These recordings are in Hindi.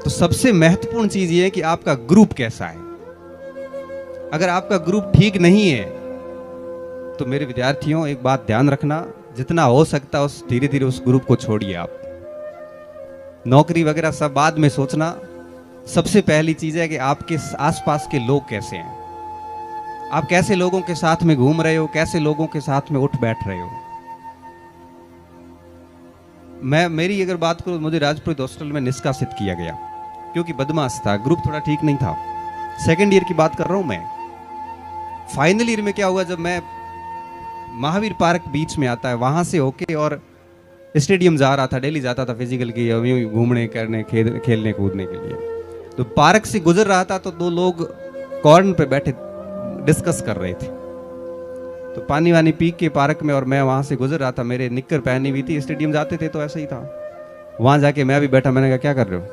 तो सबसे महत्वपूर्ण चीज ये है कि आपका ग्रुप कैसा है। अगर आपका ग्रुप ठीक नहीं है तो मेरे विद्यार्थियों एक बात ध्यान रखना, जितना हो सकता है धीरे धीरे उस ग्रुप को छोड़िए। आप नौकरी वगैरह सब बाद में सोचना, सबसे पहली चीज है कि आपके आसपास के लोग कैसे हैं, आप कैसे लोगों के साथ में घूम रहे हो, कैसे लोगों के साथ में उठ बैठ रहे हो। मेरी अगर बात करूं, मुझे राजपुरोहित हॉस्टल में निष्कासित किया गया क्योंकि बदमाश था, ग्रुप थोड़ा ठीक नहीं था। सेकेंड ईयर की बात कर रहा हूं मैं। फाइनल ईयर में क्या हुआ, जब मैं महावीर पार्क बीच में आता है वहां से होके और स्टेडियम जा रहा था, डेली जाता था फिजिकल की घूमने करने खेलने कूदने के लिए। तो पार्क से गुजर रहा था तो दो लोग कॉर्नर पे बैठे डिस्कस कर रहे थे। तो पानी वानी पी के पार्क में, और मैं वहां से गुजर रहा था, मेरे निक्कर पहनी हुई थी, स्टेडियम जाते थे तो ऐसा ही था। वहां जाके मैं भी बैठा, मैंने कहा क्या कर रहे हो,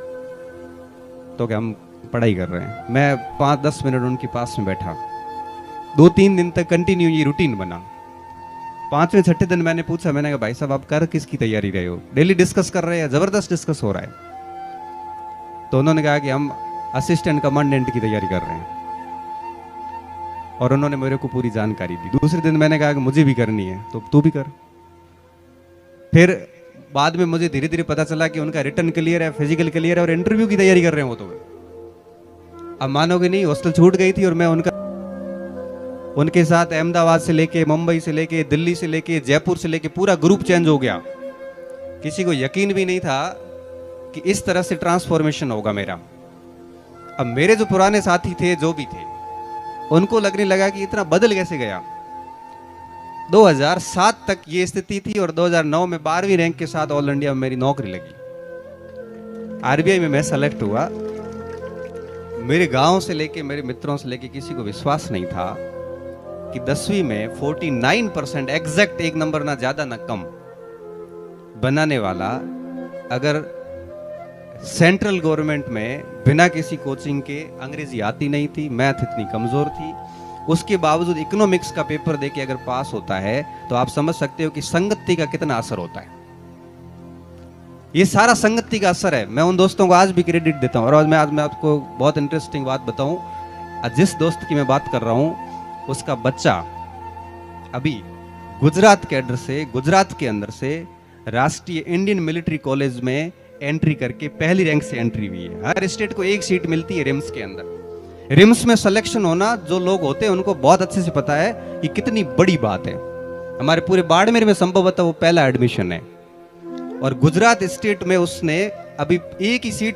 तो क्या हम पढ़ाई कर रहे हैं। मैं 5-10 मिनट उनके पास में बैठा, 2-3 दिन तक कंटिन्यू ये रूटीन बना। 5वें 6ठे दिन मैंने पूछा, मैंने कहा भाई साहब आप कर किसकी तैयारी रहे हो, डेली डिस्कस कर रहे हैं, जबरदस्त डिस्कस हो रहा है। तो उन्होंने कहा कि हम असिस्टेंट कमांडेंट की तैयारी कर रहे हैं, और उन्होंने मेरे को पूरी जानकारी दी। दूसरे दिन मैंने कहा कि मुझे भी करनी है, तो तू भी कर। फिर बाद में मुझे धीरे धीरे पता चला कि उनका रिटर्न क्लियर है, फिजिकल क्लियर है, और इंटरव्यू की तैयारी कर रहे हैं वो। तो अब मानोगे नहीं, हॉस्टल छूट गई थी और मैं उनके साथ अहमदाबाद से लेके, मुंबई से लेके, दिल्ली से लेके, जयपुर से लेके पूरा ग्रुप चेंज हो गया। किसी को यकीन भी नहीं था कि इस तरह से ट्रांसफॉर्मेशन होगा मेरा। अब मेरे जो पुराने साथी थे, जो भी थे, उनको लगने लगा कि इतना बदल कैसे गया। 2007 तक ये स्थिति थी और 2009 में 12वीं रैंक के साथ ऑल इंडिया में मेरी नौकरी लगी। आरबीआई में मैं सेलेक्ट हुआ। मेरे गांव से लेके, मेरे मित्रों से लेके किसी को विश्वास नहीं था कि 10वीं में 49% एग्जैक्ट, एक नंबर ना ज्यादा ना कम बनाने वाला, अगर सेंट्रल गवर्नमेंट में बिना किसी कोचिंग के, अंग्रेजी आती नहीं थी, मैथ इतनी कमजोर थी, उसके बावजूद इकोनॉमिक्स का पेपर देके अगर पास होता है तो आप समझ सकते हो कि संगति का कितना असर होता है। ये सारा संगति का असर है। मैं उन दोस्तों को आज भी क्रेडिट देता हूं। और आज मैं आपको बहुत इंटरेस्टिंग बात बताऊं, जिस दोस्त की मैं बात कर रहा हूं उसका बच्चा अभी गुजरात के अंदर से राष्ट्रीय इंडियन मिलिट्री कॉलेज में एंट्री करके पहली रैंक से एंट्री हुई है। हर स्टेट को एक सीट मिलती है रिम्स के अंदर। रिम्स में सिलेक्शन होना, जो लोग होते हैं उनको बहुत अच्छे से पता है कि कितनी बड़ी बात है। हमारे पूरे बाड़मेर में संभवतः वो पहला एडमिशन है, और गुजरात स्टेट में उसने अभी एक ही सीट